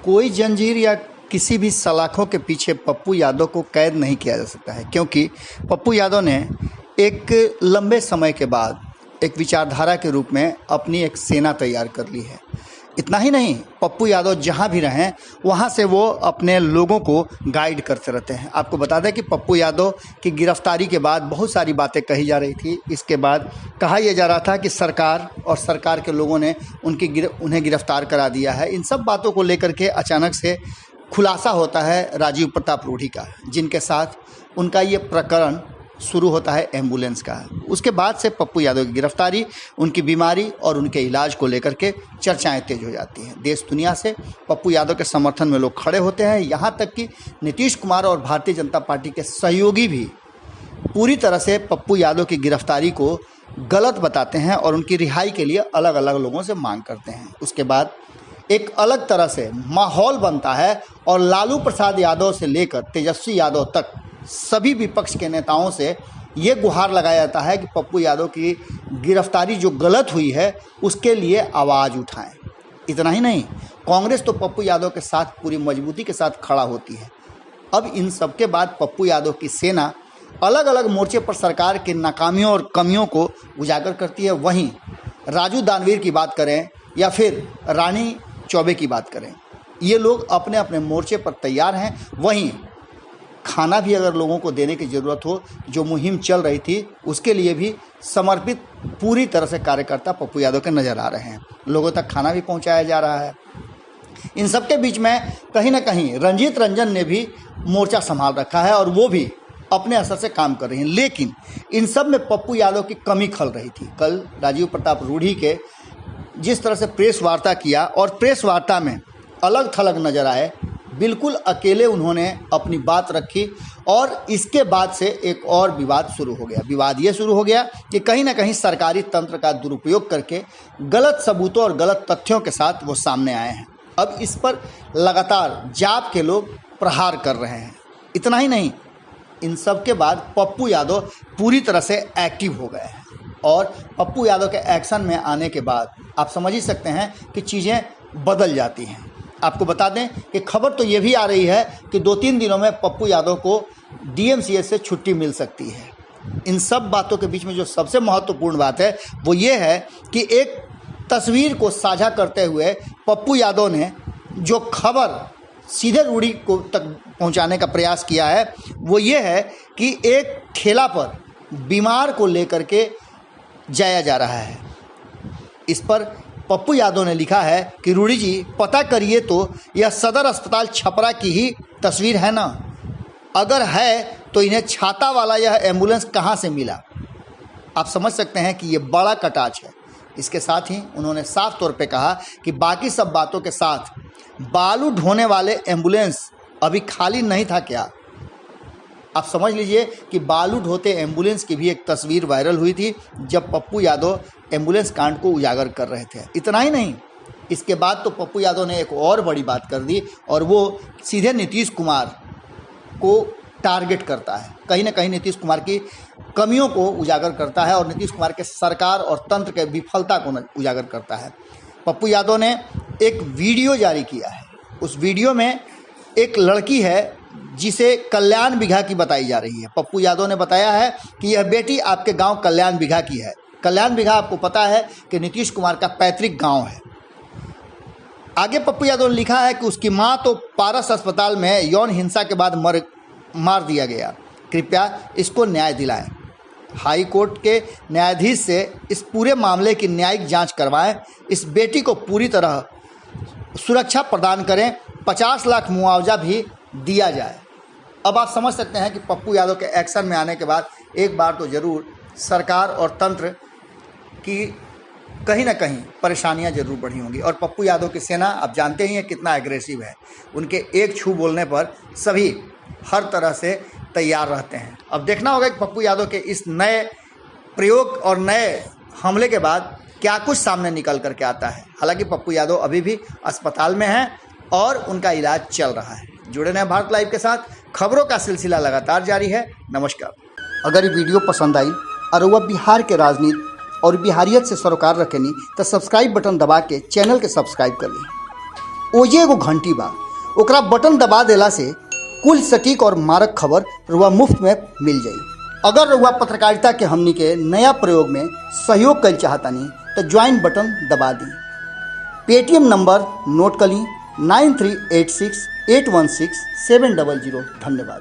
कोई जंजीर या किसी भी सलाखों के पीछे पप्पू यादव को कैद नहीं किया जा सकता है, क्योंकि पप्पू यादव ने एक लंबे समय के बाद एक विचारधारा के रूप में अपनी एक सेना तैयार कर ली है। इतना ही नहीं, पप्पू यादव जहां भी रहें वहां से वो अपने लोगों को गाइड करते रहते हैं। आपको बता दें कि पप्पू यादव की गिरफ्तारी के बाद बहुत सारी बातें कही जा रही थी। इसके बाद कहा यह जा रहा था कि सरकार और सरकार के लोगों ने उन्हें गिरफ्तार करा दिया है। इन सब बातों को लेकर के अचानक से खुलासा होता है राजीव प्रताप रूढ़ी का, जिनके साथ उनका ये प्रकरण शुरू होता है एम्बुलेंस का। उसके बाद से पप्पू यादव की गिरफ्तारी, उनकी बीमारी और उनके इलाज को लेकर के चर्चाएं तेज हो जाती हैं। देश दुनिया से पप्पू यादव के समर्थन में लोग खड़े होते हैं। यहाँ तक कि नीतीश कुमार और भारतीय जनता पार्टी के सहयोगी भी पूरी तरह से पप्पू यादव की गिरफ्तारी को गलत बताते हैं और उनकी रिहाई के लिए अलग अलग लोगों से मांग करते हैं। उसके बाद एक अलग तरह से माहौल बनता है और लालू प्रसाद यादव से लेकर तेजस्वी यादव तक सभी विपक्ष के नेताओं से ये गुहार लगाया जाता है कि पप्पू यादव की गिरफ्तारी जो गलत हुई है उसके लिए आवाज़ उठाएं। इतना ही नहीं, कांग्रेस तो पप्पू यादव के साथ पूरी मजबूती के साथ खड़ा होती है। अब इन सब के बाद पप्पू यादव की सेना अलग अलग मोर्चे पर सरकार की नाकामियों और कमियों को उजागर करती है। वहीं राजू दानवीर की बात करें या फिर रानी चौबे की बात करें, ये लोग अपने अपने मोर्चे पर तैयार हैं। वहीं खाना भी अगर लोगों को देने की ज़रूरत हो, जो मुहिम चल रही थी उसके लिए भी समर्पित पूरी तरह से कार्यकर्ता पप्पू यादव के नज़र आ रहे हैं। लोगों तक खाना भी पहुंचाया जा रहा है। इन सब के बीच में कहीं ना कहीं रंजीत रंजन ने भी मोर्चा संभाल रखा है और वो भी अपने असर से काम कर रही हैं। लेकिन इन सब में पप्पू यादव की कमी खल रही थी। कल राजीव प्रताप रूढ़ी के जिस तरह से प्रेस वार्ता किया और प्रेस वार्ता में अलग थलग नजर आए, बिल्कुल अकेले उन्होंने अपनी बात रखी और इसके बाद से एक और विवाद शुरू हो गया। विवाद ये शुरू हो गया कि कहीं ना कहीं सरकारी तंत्र का दुरुपयोग करके गलत सबूतों और गलत तथ्यों के साथ वो सामने आए हैं। अब इस पर लगातार जाप के लोग प्रहार कर रहे हैं। इतना ही नहीं, इन सब के बाद पप्पू यादव पूरी तरह से एक्टिव हो गए हैं और पप्पू यादव के एक्शन में आने के बाद आप समझ ही सकते हैं कि चीज़ें बदल जाती हैं। आपको बता दें कि खबर तो ये भी आ रही है कि 2-3 दिनों में पप्पू यादव को डीएमसीएच से छुट्टी मिल सकती है। इन सब बातों के बीच में जो सबसे महत्वपूर्ण बात है वो ये है कि एक तस्वीर को साझा करते हुए पप्पू यादव ने जो खबर सीधे रूढ़ी को तक पहुंचाने का प्रयास किया है वो ये है कि एक ठेला पर बीमार को लेकर के जाया जा रहा है। इस पर पप्पू यादव ने लिखा है कि रूढ़ी जी पता करिए तो यह सदर अस्पताल छपरा की ही तस्वीर है ना, अगर है तो इन्हें छाता वाला यह एम्बुलेंस कहाँ से मिला। आप समझ सकते हैं कि ये बड़ा कटाच है। इसके साथ ही उन्होंने साफ तौर पे कहा कि बाकी सब बातों के साथ बालू ढोने वाले एम्बुलेंस अभी खाली नहीं था क्या। आप समझ लीजिए कि बालू ढोते एम्बुलेंस की भी एक तस्वीर वायरल हुई थी जब पप्पू यादव एम्बुलेंस कांड को उजागर कर रहे थे। इतना ही नहीं, इसके बाद तो पप्पू यादव ने एक और बड़ी बात कर दी और वो सीधे नीतीश कुमार को टारगेट करता है। कहीं ना कहीं नीतीश कुमार की कमियों को उजागर करता है और नीतीश कुमार के सरकार और तंत्र के विफलता को उजागर करता है। पप्पू यादव ने एक वीडियो जारी किया है। उस वीडियो में एक लड़की है जिसे कल्याण बिघा की बताई जा रही है। पप्पू यादव ने बताया है कि यह बेटी आपके गांव कल्याण बिघा की है। कल्याण बिघा आपको पता है कि नीतीश कुमार का पैतृक गांव है। आगे पप्पू यादव ने लिखा है कि उसकी मां तो पारस अस्पताल में यौन हिंसा के बाद मार दिया गया, कृपया इसको न्याय दिलाएं। हाई कोर्ट के न्यायाधीश से इस पूरे मामले की न्यायिक जांच करवाएं। इस बेटी को पूरी तरह सुरक्षा प्रदान करें, 50 लाख मुआवजा भी दिया जाए। अब आप समझ सकते हैं कि पप्पू यादव के एक्शन में आने के बाद एक बार तो ज़रूर सरकार और तंत्र की कहीं ना कहीं परेशानियां जरूर बढ़ी होंगी। और पप्पू यादव की सेना आप जानते ही हैं कितना एग्रेसिव है। उनके एक छू बोलने पर सभी हर तरह से तैयार रहते हैं। अब देखना होगा कि पप्पू यादव के इस नए प्रयोग और नए हमले के बाद क्या कुछ सामने निकल करके आता है। हालांकि पप्पू यादव अभी भी अस्पताल में हैं और उनका इलाज चल रहा है। जुड़े रहें भारत लाइव के साथ, खबरों का सिलसिला लगातार जारी है। नमस्कार। अगर ये वीडियो पसंद आई और वह बिहार के राजनीति और बिहारियत से सरोकार रखेनी तो सब्सक्राइब बटन दबा के चैनल के सब्सक्राइब कर ली। ओजे एगो घंटी बा, ओकरा बटन दबा देला से कुल सटीक और मारक खबर रुआ मुफ्त में मिल जाई। अगर रुआ पत्रकारिता के हमनी के नया प्रयोग में सहयोग कर चाहतानी तो ज्वाइन बटन दबा दी। पेटीएम नंबर नोट कर ली 9386816700। धन्यवाद।